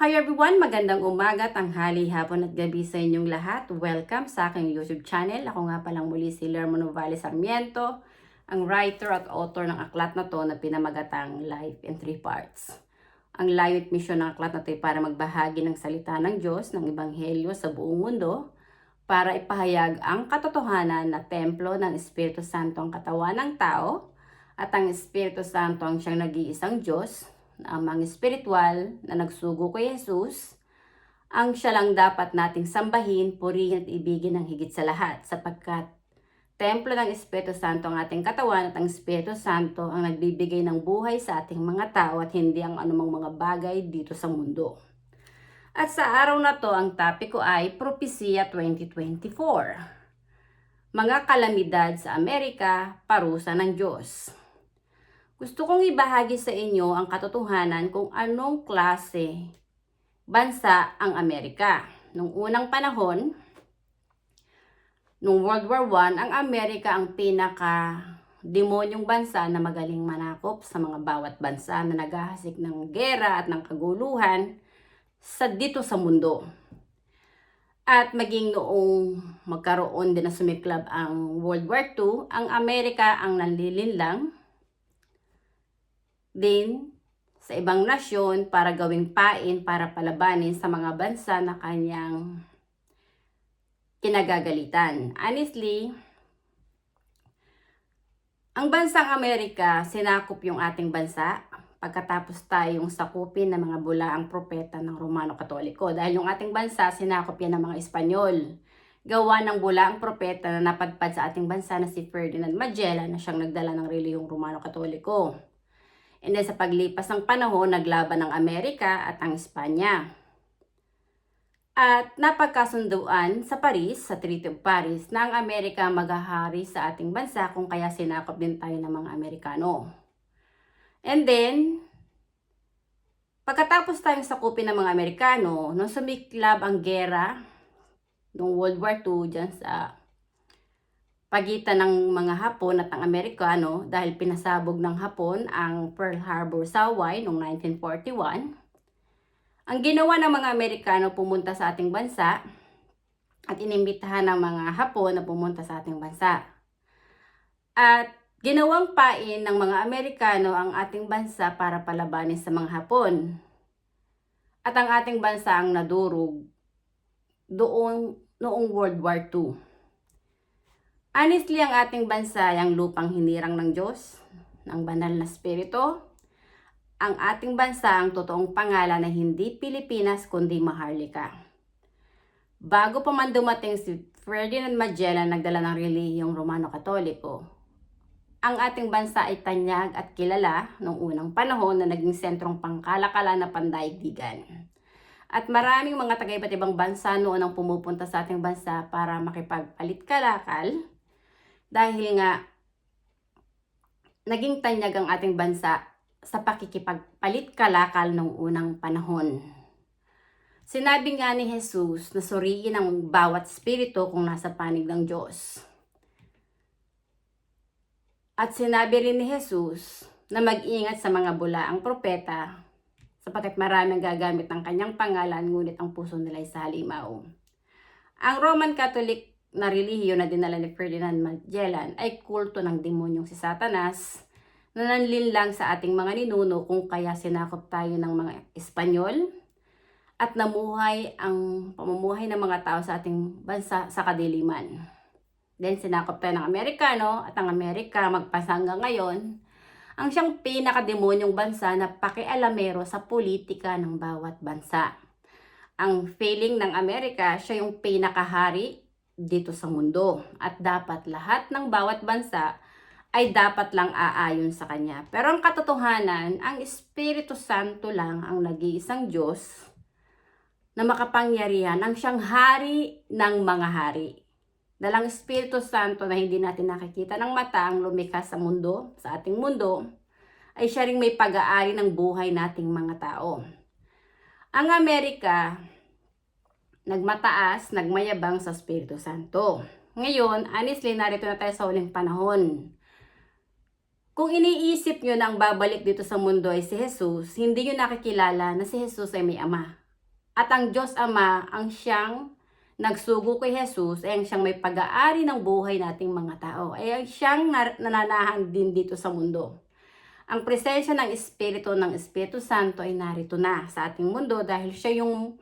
Hi everyone! Magandang umaga, tanghali, hapon at gabi sa inyong lahat. Welcome sa aking YouTube channel. Ako nga palang muli si Lermo Novales Sarmiento, ang writer at author ng aklat na to na pinamagatang Life in 3 Parts. Ang layo at misyon ng aklat na to ay para magbahagi ng salita ng Diyos ng Ebanghelyo sa buong mundo para ipahayag ang katotohanan na templo ng Espiritu Santo ang katawan ng tao at ang Espiritu Santo ang siyang nag-iisang Diyos na amang espiritual na nagsugo kay Jesus, ang siya lang dapat nating sambahin, purihin at ibigin ng higit sa lahat sapagkat templo ng Espiritu Santo ang ating katawan at ang Espiritu Santo ang nagbibigay ng buhay sa ating mga tao at hindi ang anumang mga bagay dito sa mundo. At sa araw na to, ang topic ko ay Propesya 2024. Mga kalamidad sa Amerika, parusa ng Diyos. Gusto kong ibahagi sa inyo ang katotohanan kung anong klase bansa ang Amerika. Nung unang panahon, nung World War I, ang Amerika ang pinaka-demonyong bansa na magaling manakop sa mga bawat bansa na naghahasik ng gera at ng kaguluhan dito sa mundo. At maging noong magkaroon din na sumiklab ang World War II, ang Amerika ang nanlilinlang din sa ibang nasyon para gawing pain para palabanin sa mga bansa na kanyang kinagagalitan. Honestly, ang bansang Amerika, sinakop yung ating bansa pagkatapos tayong sakupin ng mga bulaang propeta ng Romano Katoliko. Dahil yung ating bansa, sinakop yan ng mga Espanyol. Gawa ng bulaang propeta na napadpad sa ating bansa na si Ferdinand Magellan na siyang nagdala ng relihiyong Romano Katoliko. And then sa paglipas ng panahon, naglaban ang Amerika at ang Espanya. At napagkasunduan sa Paris, sa Treaty of Paris, na ang Amerika maghahari sa ating bansa kung kaya sinakop din tayo ng mga Amerikano. And then, pagkatapos tayong sakupin ng mga Amerikano, nung sumiklab ang gera, nung World War II, dyan sa pagitan ng mga Hapon at ang Amerikano dahil pinasabog ng Hapon ang Pearl Harbor sa Hawaii noong 1941. Ang ginawa ng mga Amerikano pumunta sa ating bansa at inimbitahan ng mga Hapon na pumunta sa ating bansa. At ginawang pain ng mga Amerikano ang ating bansa para palabanin sa mga Hapon. At ang ating bansa ang nadurog doon noong World War II. Honestly, ang ating bansa ay ang lupang hinirang ng Diyos, ng banal na spirito. Ang ating bansa ang totoong pangalan na hindi Pilipinas kundi Maharlika. Bago pa man dumating si Ferdinand Magellan nagdala ng relihiyong Romano Katoliko, ang ating bansa ay tanyag at kilala noong unang panahon na naging sentrong pangkalakalan na pandaigdigan. At maraming mga taga-iba't ibang bansa noon ang pumupunta sa ating bansa para makipagpalit-kalakal. Dahil nga, naging tanyag ang ating bansa sa pakikipagpalit-kalakal noong unang panahon. Sinabi nga ni Jesus na suriin ang bawat spirito kung nasa panig ng Diyos. At sinabi rin ni Jesus na mag-ingat sa mga bulaang propeta sapagkat maraming gagamit ng kanyang pangalan ngunit ang puso nila ay sa halimaw. Ang Roman Catholic na relihiyon na dinala ni Ferdinand Magellan ay kulto ng demonyong si Satanas na nanlinlang sa ating mga ninuno kung kaya sinakop tayo ng mga Espanyol at namuhay ang pamumuhay ng mga tao sa ating bansa sa kadiliman. Then sinakop tayo ng Amerikano at ang Amerika magpasangga ngayon ang siyang pinakademonyong bansa na pakialamero sa politika ng bawat bansa. Ang feeling ng Amerika, siya yung pinakahari dito sa mundo at dapat lahat ng bawat bansa ay dapat lang aayon sa kanya. Pero ang katotohanan, ang Espiritu Santo lang ang nag-iisang Diyos na makapangyarihan, ang siyang hari ng mga hari. Dalang Espiritu Santo na hindi natin nakikita ng mata ang lumikha sa mundo, sa ating mundo, ay siya ring may pag-aari ng buhay nating mga tao. Ang Amerika, nagmataas, nagmayabang sa Espiritu Santo. Ngayon, honestly, narito na tayo sa huling panahon. Kung iniisip nyo na ang babalik dito sa mundo ay si Jesus, hindi nyo nakikilala na si Jesus ay may ama. At ang Diyos Ama ang siyang nagsugo kay Jesus, ay ang siyang may pag-aari ng buhay nating mga tao. Ay ang siyang nananahan din dito sa mundo. Ang presensya ng Espiritu Santo ay narito na sa ating mundo dahil siya yung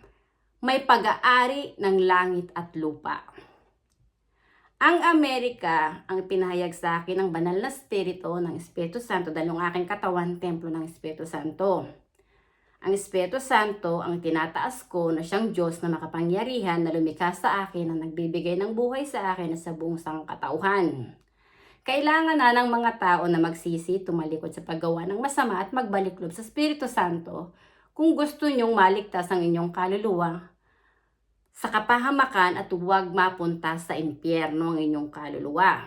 may pag-aari ng langit at lupa. Ang Amerika, ang pinahayag sa akin ng banal na Espiritu ng Espiritu Santo dahil ang aking katawan, templo ng Espiritu Santo. Ang Espiritu Santo ang tinataas ko na siyang Diyos na makapangyarihan na lumikha sa akin na nagbibigay ng buhay sa akin at sa buong sangkatauhan. Kailangan na ng mga tao na magsisi, tumalikod sa paggawa ng masama at magbalik loob sa Espiritu Santo kung gusto nyong maligtas ang inyong kaluluwa sa kapahamakan at huwag mapunta sa impyerno ang inyong kaluluwa.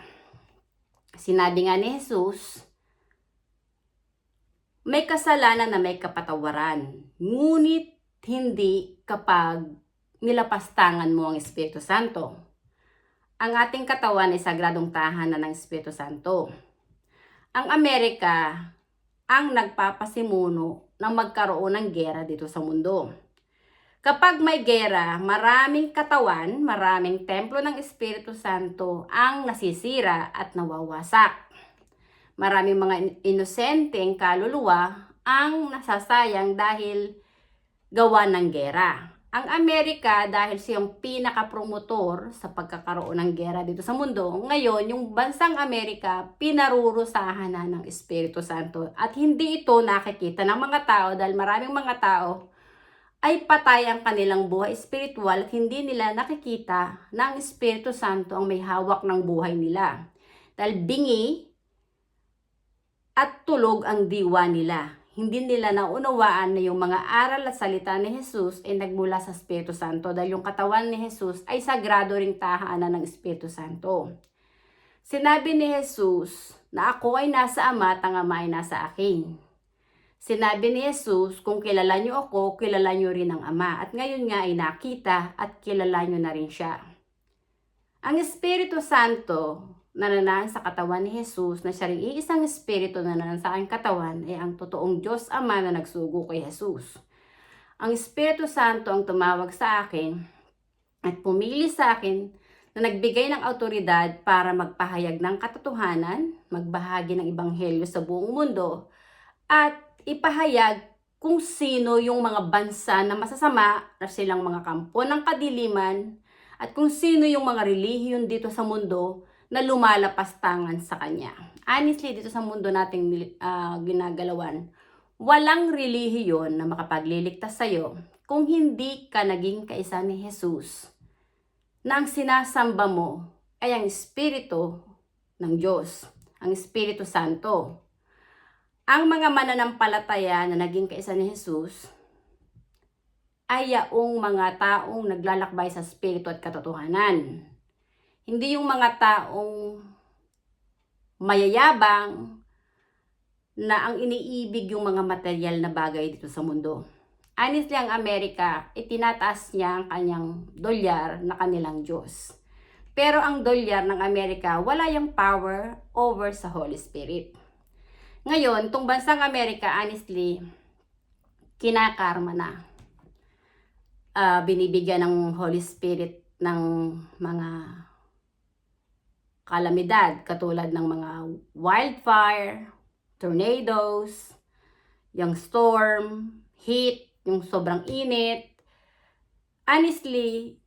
Sinabi nga ni Jesus, may kasalanan na may kapatawaran, ngunit hindi kapag nilapastangan mo ang Espiritu Santo. Ang ating katawan ay sagradong tahanan ng Espiritu Santo. Ang Amerika ang nagpapasimuno ng magkaroon ng gera dito sa mundo. Kapag may gera, maraming katawan, maraming templo ng Espiritu Santo ang nasisira at nawawasak. Maraming mga inosenteng kaluluwa ang nasasayang dahil gawa ng gera. Ang Amerika, dahil siyang pinaka-promotor sa pagkakaroon ng gera dito sa mundo, ngayon yung bansang Amerika pinarurusahan na ng Espiritu Santo. At hindi ito nakikita ng mga tao dahil maraming mga tao ay patay ang kanilang buhay espiritual at hindi nila nakikita na ang Espiritu Santo ang may hawak ng buhay nila. Dahil bingi at tulog ang diwa nila. Hindi nila naunawaan na yung mga aral at salita ni Jesus ay nagmula sa Espiritu Santo dahil yung katawan ni Jesus ay sagrado ring tahanan ng Espiritu Santo. Sinabi ni Jesus na ako ay nasa Ama at ang Ama ay nasa akin. Sinabi ni Jesus, kung kilala niyo ako, kilala niyo rin ang Ama. At ngayon nga ay nakita at kilala niyo na rin siya. Ang Espiritu Santo na nananahan sa katawan ni Jesus, na siya rin iisang Espiritu na nananahan sa aking katawan, ay ang totoong Diyos Ama na nagsugo kay Jesus. Ang Espiritu Santo ang tumawag sa akin at pumili sa akin na nagbigay ng autoridad para magpahayag ng katotohanan, magbahagi ng ebanghelyo sa buong mundo, at ipahayag kung sino yung mga bansa na masasama na silang mga kampo ng kadiliman at kung sino yung mga relihiyon dito sa mundo na lumalapastangan sa kanya. Honestly, dito sa mundo nating ginagalawan, walang relihiyon na makapagliligtas sa'yo kung hindi ka naging kaisa ni Jesus na ang sinasamba mo ay ang Espiritu ng Diyos, ang Espiritu Santo. Ang mga mananampalataya na naging kaisa ni Jesus ay yaong mga taong naglalakbay sa Espiritu at katotohanan. Hindi yung mga taong mayayabang na ang iniibig yung mga material na bagay dito sa mundo. Honestly, ang Amerika, itinataas niya ang kanyang dolyar na kanilang Diyos. Pero ang dolyar ng Amerika, wala yung power over sa Holy Spirit. Ngayon, itong bansang Amerika, honestly, kinakarma na. Binibigyan ng Holy Spirit ng mga kalamidad katulad ng mga wildfire, tornadoes, yung storm, heat, yung sobrang init. Honestly,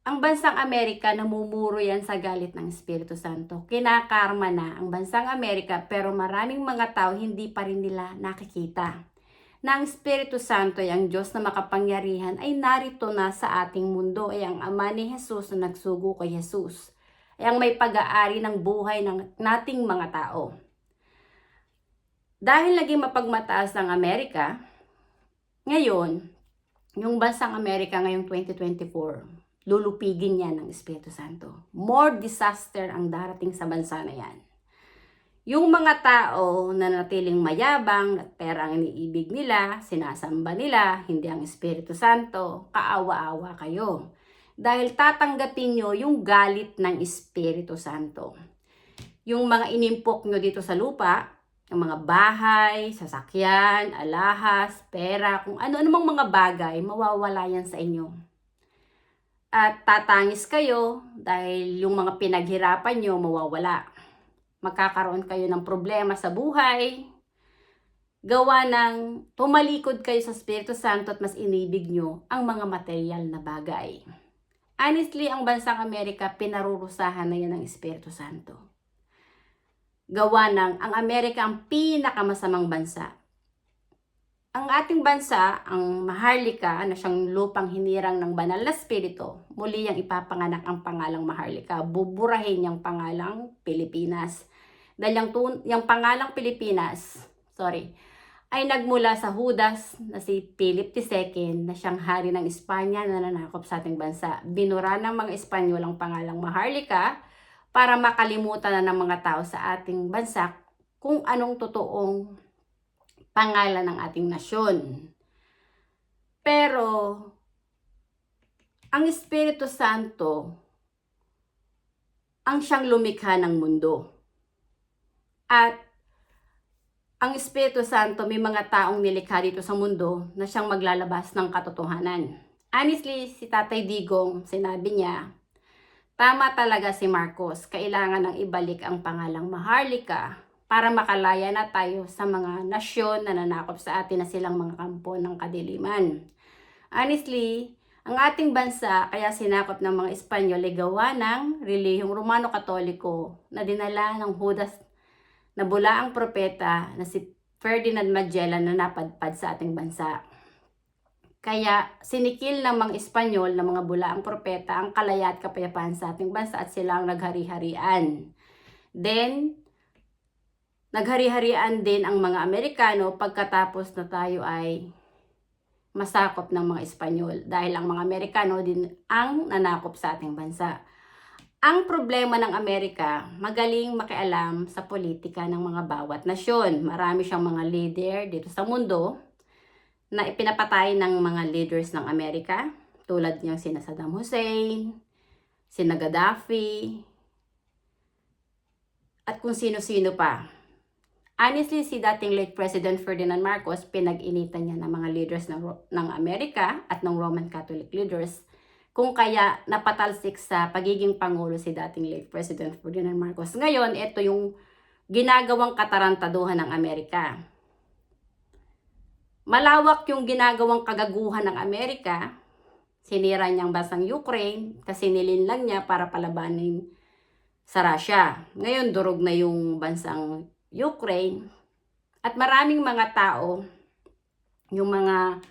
ang bansang Amerika namumuro yan sa galit ng Espiritu Santo. Kinakarma na ang bansang Amerika pero maraming mga tao hindi pa rin nila nakikita na ang Espiritu Santo ay ang Diyos na makapangyarihan ay narito na sa ating mundo, ay ang Ama ni Jesus na nagsugo kay Jesus, ay ang may pag-aari ng buhay ng nating mga tao. Dahil naging mapagmataas ang Amerika, ngayon, yung bansang Amerika ngayong 2024, lulupigin yan ng Espiritu Santo. More disaster ang darating sa bansa na yan. Yung mga tao na natiling mayabang, at pera ang iniibig nila, sinasamba nila, hindi ang Espiritu Santo, kaawa-awa kayo. Dahil tatanggapin nyo yung galit ng Espiritu Santo. Yung mga inimpok nyo dito sa lupa, Ang mga bahay, sasakyan, alahas, pera, kung ano-anumang mga bagay, mawawala yan sa inyo. At tatangis kayo dahil yung mga pinaghirapan nyo mawawala. Magkakaroon kayo ng problema sa buhay, gawa ng tumalikod kayo sa Espiritu Santo at mas inibig nyo ang mga material na bagay. Honestly, ang bansang Amerika, pinarurusahan na yan ng Espiritu Santo. Gawa ng ang Amerika ang pinakamasamang bansa. Ang ating bansa, ang Maharlika, na siyang lupang hinirang ng banal na spirito, muli yang ipapanganak ang pangalang Maharlika. Buburahin yung pangalang Pilipinas. Dahil yung pangalang Pilipinas, ay nagmula sa Judas na si Philip II na siyang hari ng Espanya na nanakop sa ating bansa. Binura ng mga Espanyol ang pangalang Maharlika para makalimutan na ng mga tao sa ating bansa kung anong totoong pangalan ng ating nasyon. Pero ang Espiritu Santo ang siyang lumikha ng mundo. At ang Espiritu Santo, may mga taong nilikha dito sa mundo na siyang maglalabas ng katotohanan. Honestly, si Tatay Digong, sinabi niya, tama talaga si Marcos, kailangan nang ibalik ang pangalang Maharlika para makalaya na tayo sa mga nasyon na nanakop sa atin na silang mga kampo ng kadiliman. Honestly, ang ating bansa kaya sinakop ng mga Espanyol ay gawa ng relihiyong Romano-Katoliko na dinala ng Judas na bulaang propeta na si Ferdinand Magellan na napadpad sa ating bansa. Kaya sinikil ng mga Espanyol na mga bulaang propeta ang kalaya at kapayapaan sa ating bansa at sila ang naghari-harian. Then, naghari-harian din ang mga Amerikano pagkatapos na tayo ay masakop ng mga Espanyol dahil ang mga Amerikano din ang nanakop sa ating bansa. Ang problema ng Amerika, magaling makialam sa politika ng mga bawat nasyon. Marami siyang mga leader dito sa mundo na ipinapatay ng mga leaders ng Amerika. Tulad niyang sina Saddam Hussein, sina Gaddafi, at kung sino-sino pa. Honestly, si dating late President Ferdinand Marcos, pinag-initan niya ng mga leaders ng Amerika at ng Roman Catholic leaders. Kung kaya napatalsik sa pagiging pangulo si dating late President Ferdinand Marcos. Ngayon, ito yung ginagawang katarantaduhan ng Amerika. Malawak yung ginagawang kagaguhan ng Amerika. Sinira niyang bansang Ukraine kasi nilinlang niya para palabanin sa Russia. Ngayon, durog na yung bansang Ukraine. At maraming mga tao, yung mga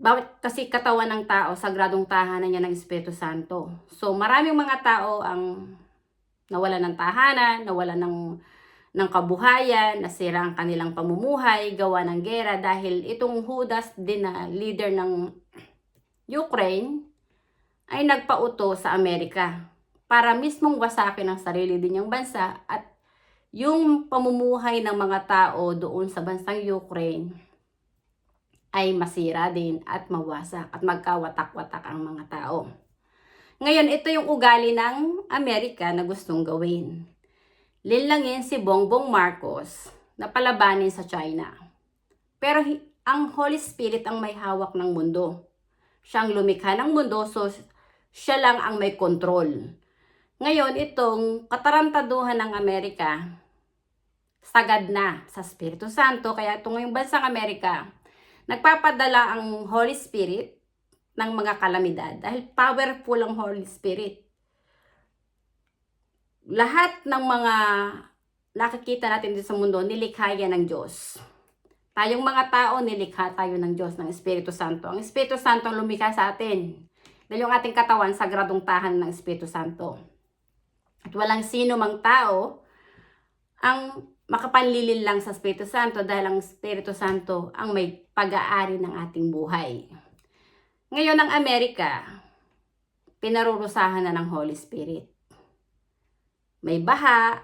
bawat kasi katawan ng tao, sagradong tahanan niya ng Espiritu Santo. So maraming mga tao ang nawala ng tahanan, nawala ng kabuhayan, nasira ang kanilang pamumuhay, gawa ng gera dahil itong Judas din na leader ng Ukraine ay nagpauto sa Amerika para mismong wasakin ang sarili din niyang bansa at yung pamumuhay ng mga tao doon sa bansang Ukraine ay masira din at mawasak at magkawatak-watak ang mga tao. Ngayon, ito yung ugali ng Amerika na gustong gawin. Linlangin si Bongbong Marcos na palabanin sa China. Pero ang Holy Spirit ang may hawak ng mundo. Siyang lumikha ng mundo, so siya lang ang may control. Ngayon, itong katarantaduhan ng Amerika, sagad na sa Espiritu Santo, kaya itong ngayong bansang Amerika, nagpapadala ang Holy Spirit ng mga kalamidad dahil powerful ang Holy Spirit. Lahat ng mga nakikita natin dito sa mundo, nilikha yan ng Diyos. Tayong mga tao, nilikha tayo ng Diyos, ng Espiritu Santo. Ang Espiritu Santo ang lumikha sa atin. Dahil yung ating katawan, sagradong tahanan ng Espiritu Santo. At walang sino mang tao ang makapanlilin lang sa Espiritu Santo dahil ang Espiritu Santo ang may pag-aari ng ating buhay. Ngayon, ang Amerika, pinarurusahan na ng Holy Spirit. May baha,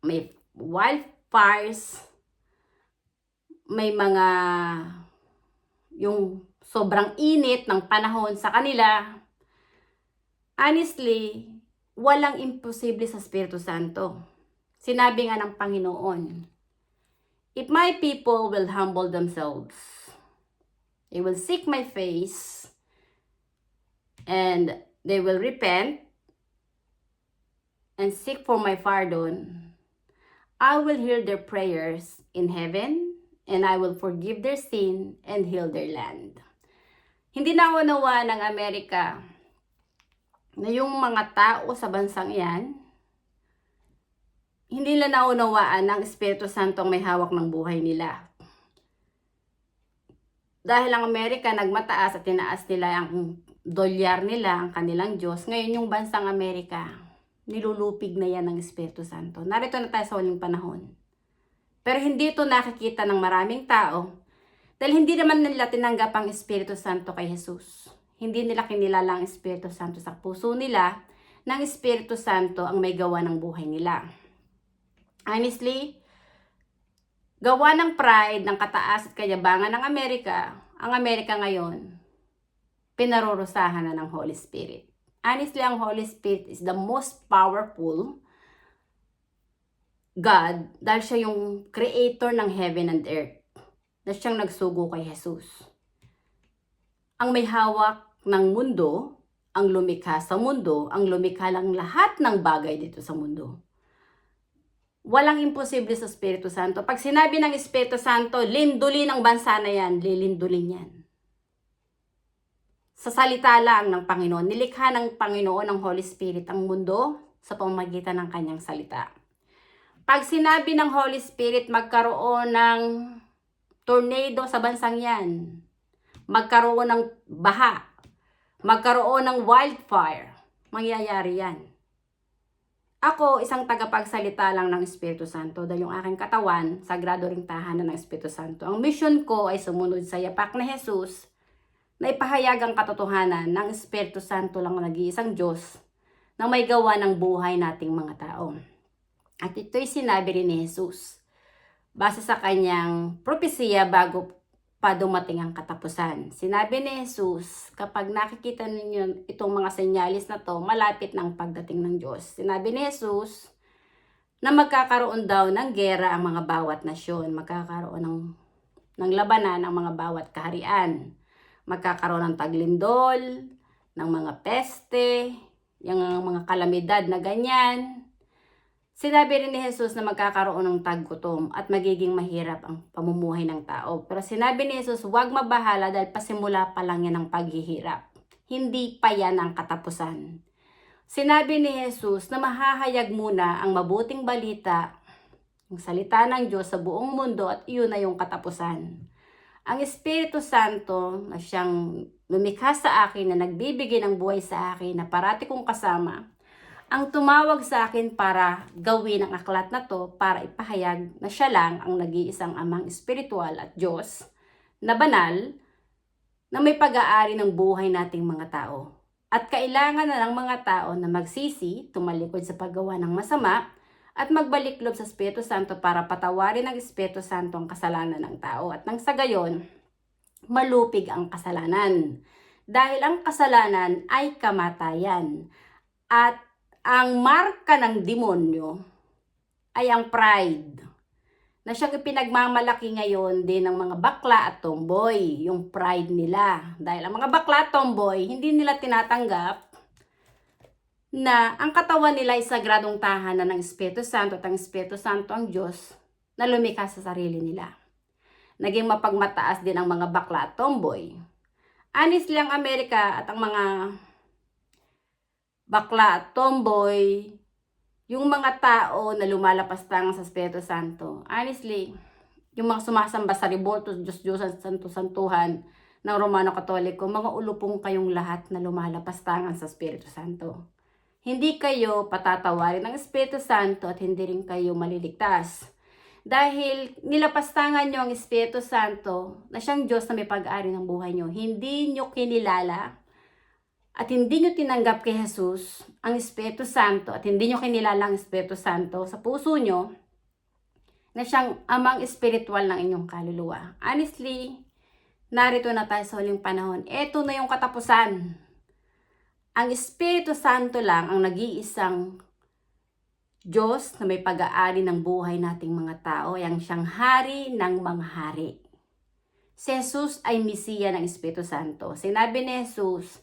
may wildfires, may mga yung sobrang init ng panahon sa kanila. Honestly, walang imposible sa Espiritu Santo. Sinabi nga ng Panginoon, If my people will humble themselves, they will seek my face, and they will repent and seek for my pardon, I will hear their prayers in heaven, and I will forgive their sin and heal their land. Hindi naunawa ng Amerika na yung mga tao sa bansang iyan, hindi nila naunawaan ng Espiritu Santo ang may hawak ng buhay nila. Dahil ang Amerika nagmataas at tinaas nila ang dolyar nila, ang kanilang Diyos, ngayon yung bansang Amerika, nilulupig na yan ng Espiritu Santo. Narito na tayo sa huling panahon. Pero hindi ito nakikita ng maraming tao dahil hindi naman nila tinanggap ang Espiritu Santo kay Jesus. Hindi nila kinilala ang Espiritu Santo sa puso nila, ng Espiritu Santo ang may gawa ng buhay nila. Honestly, gawa ng pride, ng kataas at kayabangan ng Amerika, ang Amerika ngayon, pinarurusahan na ng Holy Spirit. Honestly, ang Holy Spirit is the most powerful God dahil siya yung creator ng heaven and earth na siyang nagsugo kay Jesus. Ang may hawak ng mundo, ang lumikha sa mundo, ang lumikha lang lahat ng bagay dito sa mundo. Walang imposible sa Espiritu Santo. Pag sinabi ng Espiritu Santo, lindulin ang bansa na yan, lilindulin yan. Sa salita lang ng Panginoon, nilikha ng Panginoon ng Holy Spirit ang mundo sa pamamagitan ng kanyang salita. Pag sinabi ng Holy Spirit, magkaroon ng tornado sa bansang yan, magkaroon ng baha, magkaroon ng wildfire, mangyayari yan. Ako, isang tagapagsalita lang ng Espiritu Santo dahil yung aking katawan, sagrado ring tahanan ng Espiritu Santo. Ang mission ko ay sumunod sa yapak na Jesus na ipahayag ang katotohanan ng Espiritu Santo lang ang nag-iisang Diyos na may gawa ng buhay nating mga tao. At ito'y sinabi rin ni Jesus base sa kanyang propesiya bago pa dumating ang katapusan. Sinabi ni Jesus, kapag nakikita ninyo itong mga senyalis na to, malapit na ang pagdating ng Diyos. Sinabi ni Jesus na magkakaroon daw ng gera ang mga bawat nasyon, magkakaroon ng labanan ang mga bawat kaharian, magkakaroon ng taglindol, ng mga peste, yung mga kalamidad na ganyan. Sinabi rin ni Jesus na magkakaroon ng taggutom at magiging mahirap ang pamumuhay ng tao. Pero sinabi ni Jesus, huwag mabahala dahil pasimula pa lang yan ang paghihirap. Hindi pa yan ang katapusan. Sinabi ni Jesus na mahahayag muna ang mabuting balita, ang salita ng Diyos sa buong mundo at iyon na yung katapusan. Ang Espiritu Santo na siyang lumikha sa akin, na nagbibigay ng buhay sa akin, na parati kong kasama, ang tumawag sa akin para gawin ang aklat na to para ipahayag na siya lang ang nag-iisang amang espiritual at Diyos na banal na may pag-aari ng buhay nating mga tao. At kailangan na ng mga tao na magsisi, tumalikod sa paggawa ng masama at magbalik loob sa Espiritu Santo para patawarin ng Espiritu Santo ang kasalanan ng tao at nang sa gayon, malupig ang kasalanan. Dahil ang kasalanan ay kamatayan at ang marka ng demonyo ay ang pride, na siyang pinagmamalaki ngayon din ng mga bakla at tomboy, yung pride nila. Dahil ang mga bakla at tomboy, hindi nila tinatanggap na ang katawan nila ay sagradong tahanan ng Espiritu Santo at ang Espiritu Santo ang Diyos na lumikha sa sarili nila. Naging mapagmataas din ang mga bakla at tomboy. Honestly, ang Amerika at ang mga bakla at tomboy, yung mga tao na lumalapastangan sa Espiritu Santo. Honestly, yung mga sumasamba sa ribolto, Diyos-Diyosan, Santo-Santuhan ng Romano Katoliko, mga ulupong kayong lahat na lumalapastangan sa Espiritu Santo. Hindi kayo patatawarin ng Espiritu Santo at hindi rin kayo maliligtas. Dahil nilapastangan nyo ang Espiritu Santo na siyang Diyos na may pag-ari ng buhay nyo. Hindi nyo kinilala at hindi nyo tinanggap kay Jesus ang Espiritu Santo at hindi nyo kinilala ang Espiritu Santo sa puso nyo na siyang amang espiritual ng inyong kaluluwa. Honestly, narito na tayo sa huling panahon. Ito na yung katapusan. Ang Espiritu Santo lang ang nag-iisang Diyos na may pag-aari ng buhay nating mga tao, yang siyang hari ng mga hari. Si Jesus ay Mesiya ng Espiritu Santo. Sinabi ni Jesus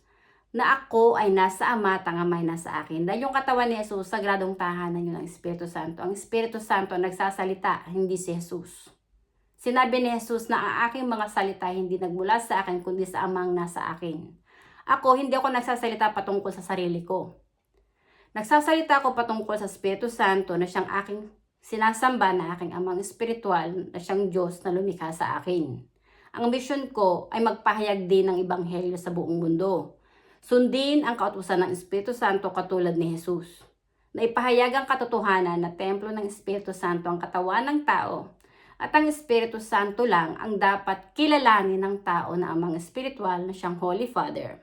na ako ay nasa Ama at ang Ama ay nasa akin. Dahil yung katawan ni Jesus, sagradong tahanan yun ng Espiritu Santo. Ang Espiritu Santo nagsasalita, hindi si Jesus. Sinabi ni Jesus na ang aking mga salita hindi nagmula sa akin, kundi sa Amang nasa akin. Ako, hindi ako nagsasalita patungkol sa sarili ko. Nagsasalita ako patungkol sa Espiritu Santo na siyang aking sinasamba, na aking Amang espiritual, na siyang Diyos na lumikha sa akin. Ang misyon ko ay magpahayag din ng Ebanghelyo sa buong mundo. Sundin ang kautusan ng Espiritu Santo katulad ni Jesus, na ipahayag ang katotohanan na templo ng Espiritu Santo ang katawan ng tao, at ang Espiritu Santo lang ang dapat kilalanin ng tao na Amang espiritual na siyang Holy Father,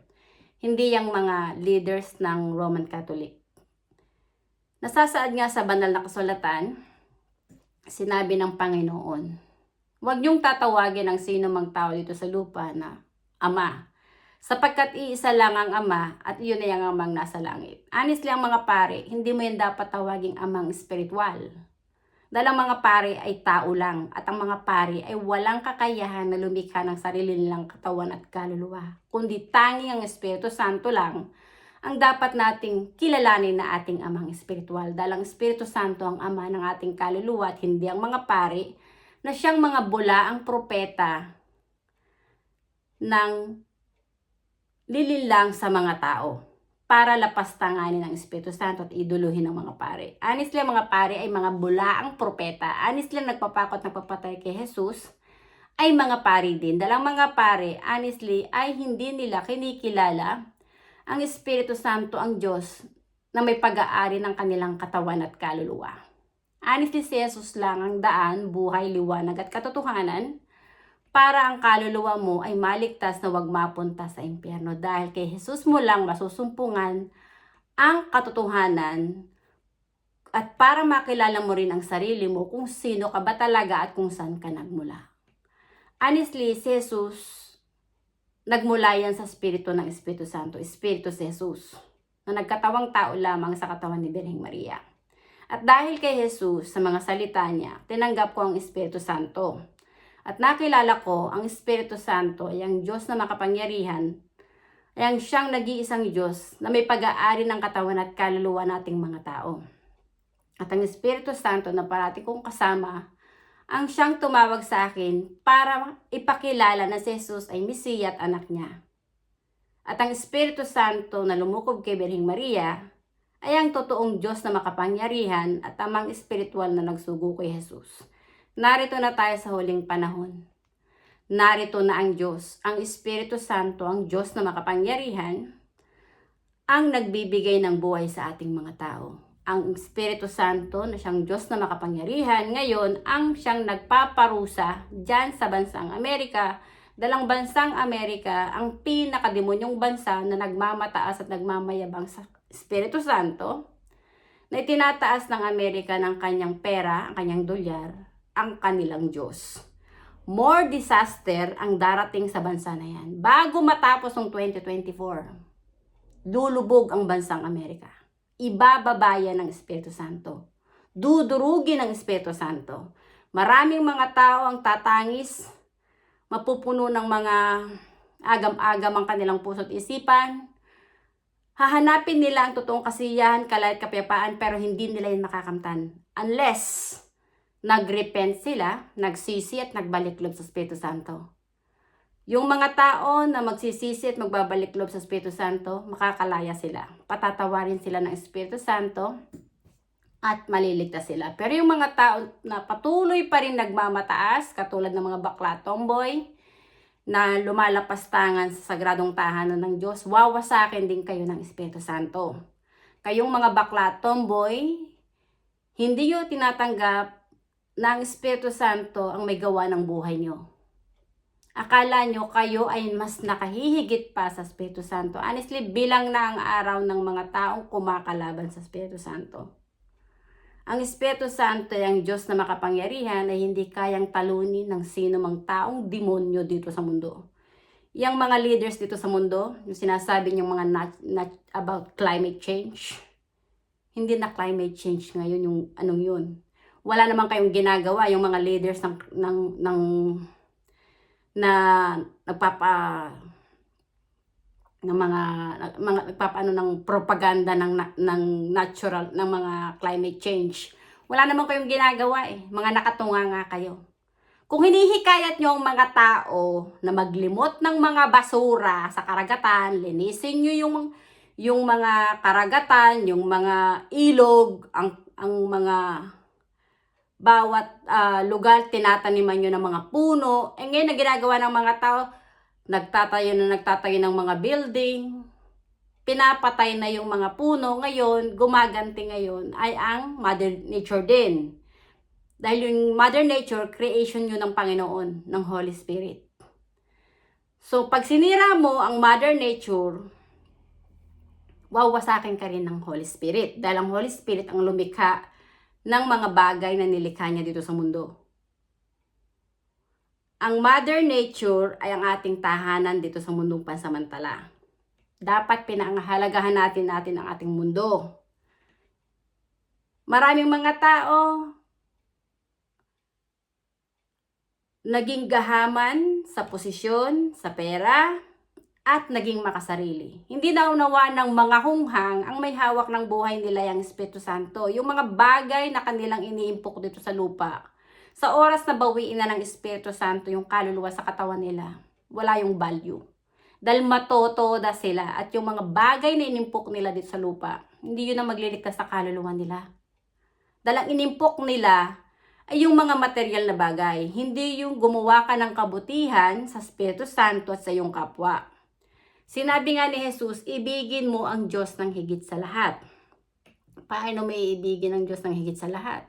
hindi yung mga leaders ng Roman Catholic. Nasasaad nga sa banal na kasulatan, sinabi ng Panginoon, huwag niyong tatawagin ang sino mang tao dito sa lupa na Ama, sapagkat iisa lang ang Ama at iyon ay ang Amang nasa langit. Honestly, ang mga pare, hindi mo yan dapat tawaging Amang espiritual. Dahil ang mga pare ay tao lang at ang mga pare ay walang kakayahan na lumikha ng sarili nilang katawan at kaluluwa, kundi tanging ang Espiritu Santo lang ang dapat nating kilalanin na ating Amang espiritual. Dahil ang Espiritu Santo ang Ama ng ating kaluluwa at hindi ang mga pari na siyang mga bulaang propeta ng lilinlang sa mga tao para lapastanganin ang Espiritu Santo at iduluhin ng mga pari. Honestly, ang mga pari ay mga bulaang propeta. Honestly, nagpapakot, nagpapatay kay Jesus ay mga pari din. Dahil ang mga pari, honestly, ay hindi nila kinikilala ang Espiritu Santo, ang Diyos na may pag-aari ng kanilang katawan at kaluluwa. Honestly, si Jesus lang ang daan, buhay, liwanag at katotohanan para ang kaluluwa mo ay maligtas na wag mapunta sa impyerno. Dahil kay Jesus mo lang masusumpungan ang katotohanan at para makilala mo rin ang sarili mo kung sino ka ba talaga at kung saan ka nagmula. Honestly, si Jesus, nagmula yan sa Espiritu ng Espiritu Santo, Espiritu si Jesus, na nagkatawang tao lamang sa katawan ni Birheng Maria. At dahil kay Jesus, sa mga salita niya, tinanggap ko ang Espiritu Santo. At nakilala ko ang Espiritu Santo ay ang Diyos na makapangyarihan, ay ang siyang nag-iisang Diyos na may pag-aari ng katawan at kaluluwa nating mga tao. At ang Espiritu Santo na parati kong kasama, ang siyang tumawag sa akin para ipakilala na si Jesus ay Mesiya at anak niya. At ang Espiritu Santo na lumukob kay Birheng Maria ay ang totoong Diyos na makapangyarihan at Amang espiritual na nagsugo kay Jesus. Narito na tayo sa huling panahon. Narito na ang Diyos, ang Espiritu Santo, ang Diyos na makapangyarihan, ang nagbibigay ng buhay sa ating mga tao. Ang Espiritu Santo na siyang Diyos na makapangyarihan, ngayon ang siyang nagpaparusa dyan sa bansang Amerika. Dalang bansang Amerika, ang pinakademonyong bansa na nagmamataas at nagmamayabang sa Espiritu Santo, na itinataas ng Amerika ng kanyang pera, ang kanyang dolyar, ang kanilang Diyos. More disaster ang darating sa bansa na yan. Bago matapos ng 2024, lulubog ang bansang Amerika. Ibababaya ng Espiritu Santo. Dudurugin ng Espiritu Santo. Maraming mga tao ang tatangis, mapupuno ng mga agam-agam ang kanilang puso't isipan. Hahanapin nila ang totoong kasiyahan, kalay at kapayapaan, pero hindi nila yun makakamtan. Unless nagrepent sila, nagsisi at nagbalik loob sa Espiritu Santo. Yung mga tao na magsisisi at magbabalik loob sa Espiritu Santo, makakalaya sila. Patatawarin sila ng Espiritu Santo at maliligtas sila. Pero yung mga tao na patuloy pa rin nagmamataas, katulad ng mga bakla tomboy, na lumalapastangan sa sagradong tahanan ng Diyos, wawasakin din kayo ng Espiritu Santo. Kayong mga bakla tomboy, hindi nyo tinatanggap na ang Espiritu Santo ang may gawa ng buhay nyo. Akala nyo kayo ay mas nakahihigit pa sa Espiritu Santo. Honestly, bilang na ang araw ng mga taong kumakalaban sa Espiritu Santo. Ang Espiritu Santo ay ang Diyos na makapangyarihan ay hindi kayang talunin ng sino mang taong demonyo dito sa mundo. Yang mga leaders dito sa mundo, yung sinasabi niyong mga about climate change, Hindi na climate change ngayon yung anong yun. Wala naman kayong ginagawa yung mga leaders ng na nagpapa ng mga nagpapaano ng propaganda ng natural ng mga climate change. Wala naman kayong ginagawa eh. Mga nakatunga nga kayo. Kung hinihikayat nyo ang mga tao na maglimot ng mga basura sa karagatan, linisin nyo yung mga karagatan, yung mga ilog, ang mga bawat lugar tinataniman nyo ng mga puno. Eh ngayon, ang ginagawa ng mga tao, nagtatayo ng mga building, pinapatay na yung mga puno. Ngayon, gumaganti ngayon ay ang Mother Nature din. Dahil yung Mother Nature, creation yun ng Panginoon, ng Holy Spirit. So, pag sinira mo ang Mother Nature, wawasakin ka rin ng Holy Spirit. Dahil ang Holy Spirit ang lumikha ng mga bagay na nilikha niya dito sa mundo. Ang Mother Nature ay ang ating tahanan dito sa mundong pansamantala. Dapat pinahalagahan natin ang ating mundo. Maraming mga tao naging gahaman sa posisyon, sa pera, at naging makasarili. Hindi naunawaan ng mga hunghang ang may hawak ng buhay nila yung Espiritu Santo. Yung mga bagay na kanilang iniimpok dito sa lupa. Sa oras na bawiin na ng Espiritu Santo yung kaluluwa sa katawan nila, wala yung value. Dahil matotoda sila at yung mga bagay na inimpok nila dito sa lupa, hindi yun ang magliligtas sa kaluluwa nila. Dahil ang inimpok nila ay yung mga material na bagay, hindi yung gumawa ka ng kabutihan sa Espiritu Santo at sa iyong kapwa. Sinabi nga ni Jesus, ibigin mo ang Diyos ng higit sa lahat. Paano may ibigin ang Diyos ng higit sa lahat?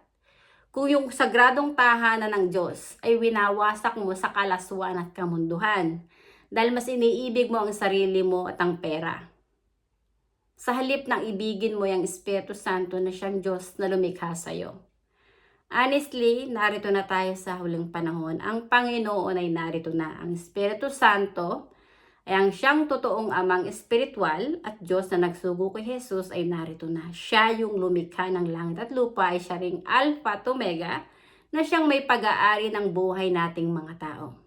Kung yung sagradong tahanan ng Diyos ay winawasak mo sa kalaswaan at kamunduhan, dahil mas iniibig mo ang sarili mo at ang pera. Sa halip ng ibigin mo yung Espiritu Santo na siyang Diyos na lumikha sa'yo. Honestly, narito na tayo sa huling panahon. Ang Panginoon ay narito na. Ang Espiritu Santo ay ang siyang totoong amang espiritual at Diyos na nagsugo kay Jesus ay narito na. Siya yung lumikha ng langit at lupa, ay siya ring Alpha at Omega na siyang may pag-aari ng buhay nating mga tao.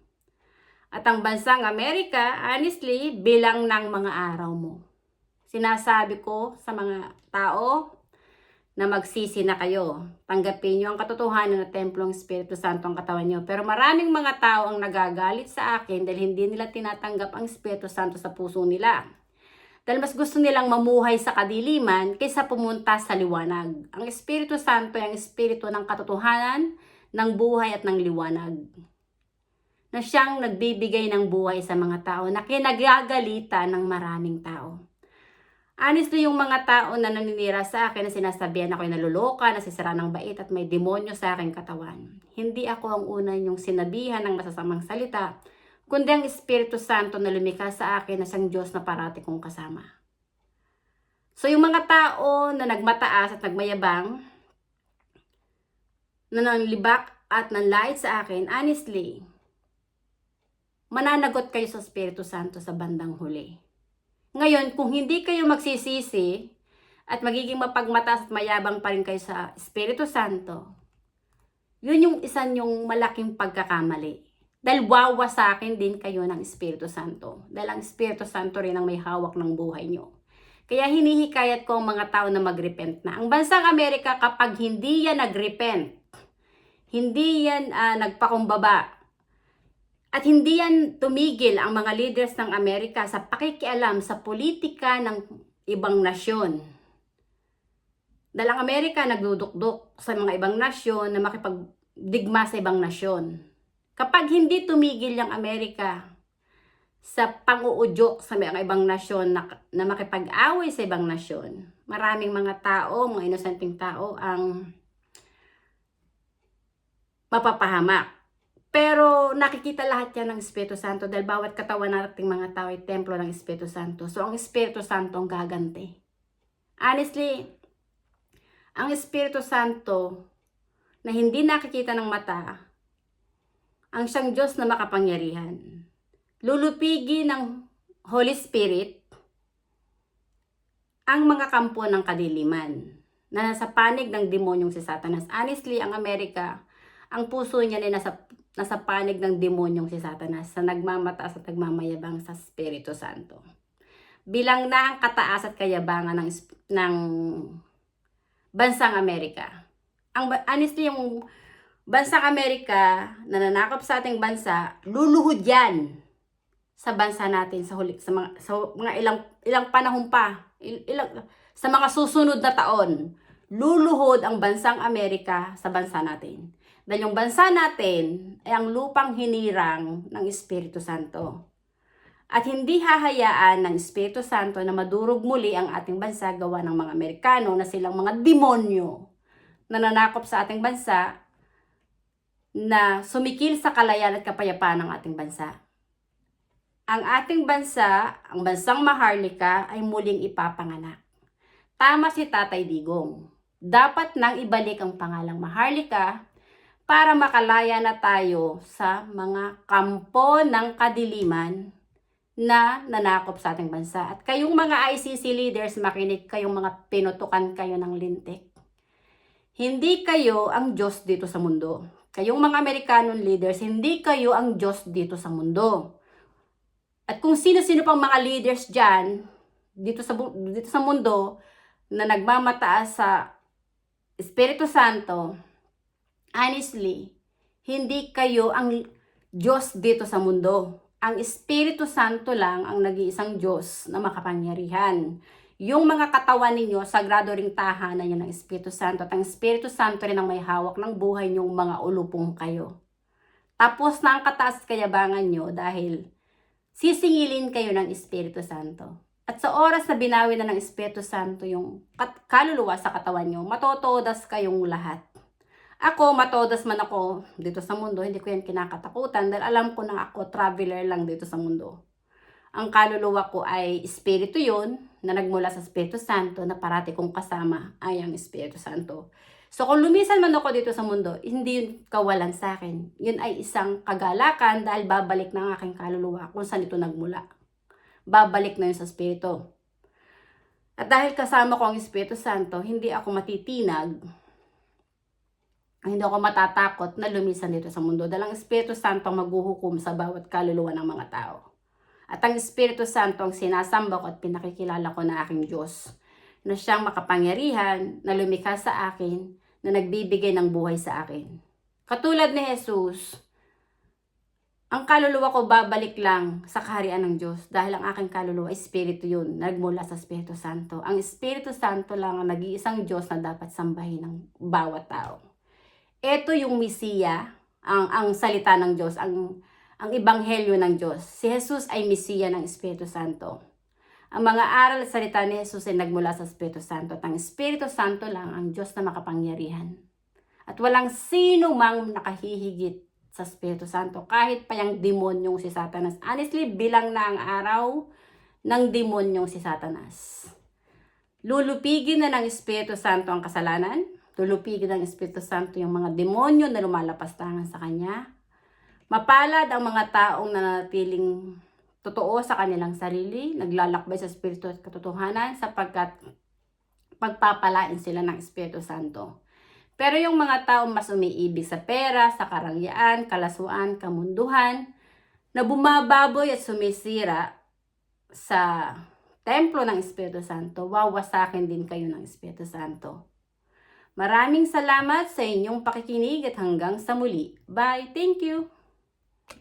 At ang bansang Amerika, honestly, bilang ng mga araw mo. Sinasabi ko sa mga tao na magsisi na kayo. Tanggapin nyo ang katotohanan na templong Espiritu Santo ang katawan nyo. Pero maraming mga tao ang nagagalit sa akin dahil hindi nila tinatanggap ang Espiritu Santo sa puso nila. Dahil mas gusto nilang mamuhay sa kadiliman kaysa pumunta sa liwanag. Ang Espiritu Santo ay ang Espiritu ng katotohanan, ng buhay at ng liwanag. Na siyang nagbibigay ng buhay sa mga tao na kinagagalitan ng maraming tao. Honestly, yung mga tao na naninira sa akin na sinasabihan ako'y naluloka, nasisira ng bait at may demonyo sa aking katawan. Hindi ako ang una yung sinabihan ng masasamang salita, kundi ang Espiritu Santo na lumikha sa akin na siyang Diyos na parati kong kasama. So yung mga tao na nagmataas at nagmayabang, na nanlibak at nanlait sa akin, honestly, mananagot kayo sa Espiritu Santo sa bandang huli. Ngayon, kung hindi kayo magsisisi at magiging mapagmatas at mayabang pa rin kayo sa Espiritu Santo, yun yung isa yung malaking pagkakamali. Dahil wawasakin din kayo ng Espiritu Santo. Dahil ang Espiritu Santo rin ang may hawak ng buhay nyo. Kaya hinihikayat ko ang mga tao na magrepent na. Ang bansang Amerika, kapag hindi yan nagrepent, hindi yan nagpakumbaba, at hindi yan tumigil ang mga leaders ng Amerika sa pakikialam sa politika ng ibang nasyon. Dahil ang Amerika nagdudukduk sa mga ibang nasyon na makipagdigma sa ibang nasyon. Kapag hindi tumigil ang Amerika sa pang-uudyok sa mga ibang nasyon na makipag-away sa ibang nasyon, maraming mga tao, mga inosenteng tao ang mapapahamak. Pero nakikita lahat yan ng Espiritu Santo dahil bawat katawan nating mga tao ay templo ng Espiritu Santo. So ang Espiritu Santo ang gaganti. Honestly, ang Espiritu Santo na hindi nakikita ng mata, ang siyang Diyos na makapangyarihan. Lulupigin ng Holy Spirit ang mga kampo ng kadiliman. na nasa panig ng demonyong si Satanas. Honestly, ang Amerika, ang puso niya ay nasa panig ng demonyong si Satanas sa nagmamataas at nagmamayabang sa Espiritu Santo. Bilang na ang kataas at kayabangan ng bansang Amerika. Honestly, yung bansang Amerika na nanakop sa ating bansa, luluhod yan sa bansa natin sa mga ilang panahon pa, sa mga susunod na taon. Luluhod ang bansang Amerika sa bansa natin. Dahil yung bansa natin ay ang lupang hinirang ng Espiritu Santo. At hindi hahayaan ng Espiritu Santo na madurog muli ang ating bansa gawa ng mga Amerikano na silang mga demonyo na nanakop sa ating bansa na sumikil sa kalayaan at kapayapaan ng ating bansa. Ang ating bansa, ang bansang Maharlika ay muling ipapanganak. Tama si Tatay Digong. Dapat nang ibalik ang pangalang Maharlika para makalaya na tayo sa mga kampo ng kadiliman na nanakop sa ating bansa. At kayong mga ICC leaders, makinig kayong mga pinutukan kayo ng lintik. Hindi kayo ang Diyos dito sa mundo. Kayong mga Americanong leaders, hindi kayo ang Diyos dito sa mundo. At kung sino-sino pang mga leaders dyan, dito sa mundo, na nagmamataas sa Espiritu Santo, honestly, hindi kayo ang Diyos dito sa mundo. Ang Espiritu Santo lang ang nag-iisang Diyos na makapangyarihan. Yung mga katawan ninyo, sagrado ring tahanan nyo ng Espiritu Santo. At ang Espiritu Santo rin ang may hawak ng buhay nyong mga ulupong kayo. Tapos na ang kataas kayabangan nyo dahil sisingilin kayo ng Espiritu Santo. At sa oras na binawi na ng Espiritu Santo yung kaluluwa sa katawan nyo, matotodas kayong lahat. Ako, matodas man ako dito sa mundo, hindi ko yan kinakatakutan dahil alam ko na ako traveler lang dito sa mundo. Ang kaluluwa ko ay espiritu yun, na nagmula sa Espiritu Santo, na parati kong kasama ay ang Espiritu Santo. So kung lumisan man ako dito sa mundo, hindi yun kawalan sa akin. Yun ay isang kagalakan dahil babalik na ang aking kaluluwa kung saan ito nagmula. Babalik na yun sa Espiritu. At dahil kasama ko ang Espiritu Santo, hindi ako matitinag, hindi ako matatakot na lumisan dito sa mundo dahil ang Espiritu Santo ang maghuhukom sa bawat kaluluwa ng mga tao. At ang Espiritu Santo ang sinasamba ko at pinakikilala ko na aking Diyos, na siyang makapangyarihan, na lumikha sa akin, na nagbibigay ng buhay sa akin. Katulad ni Jesus, ang kaluluwa ko babalik lang sa kaharian ng Diyos dahil ang aking kaluluwa, Espiritu yun, nagmula sa Espiritu Santo. Ang Espiritu Santo lang ang nag-iisang Diyos na dapat sambahin ng bawat tao. Ito yung Mesiya, ang salita ng Diyos, ang ebanghelyo ng Diyos. Si Jesus ay Mesiya ng Espiritu Santo. Ang mga aral at salita ni Jesus ay nagmula sa Espiritu Santo. At ang Espiritu Santo lang ang Diyos na makapangyarihan. At walang sino mang nakahihigit sa Espiritu Santo. Kahit pa yung demonyong si Satanas. Honestly, bilang na ang araw ng demonyong si Satanas. Lulupigin na ng Espiritu Santo ang kasalanan. Lulupigin ng Espiritu Santo yung mga demonyo na lumalapastangan sa Kanya. Mapalad ang mga taong nanatiling totoo sa kanilang sarili, naglalakbay sa Espiritu at katotohanan sapagkat pagpapalain sila ng Espiritu Santo. Pero yung mga taong mas umiibig sa pera, sa karangyaan, kalasuan, kamunduhan, na bumababoy at sumisira sa templo ng Espiritu Santo, wawasakin din kayo ng Espiritu Santo. Maraming salamat sa inyong pakikinig at hanggang sa muli. Bye! Thank you!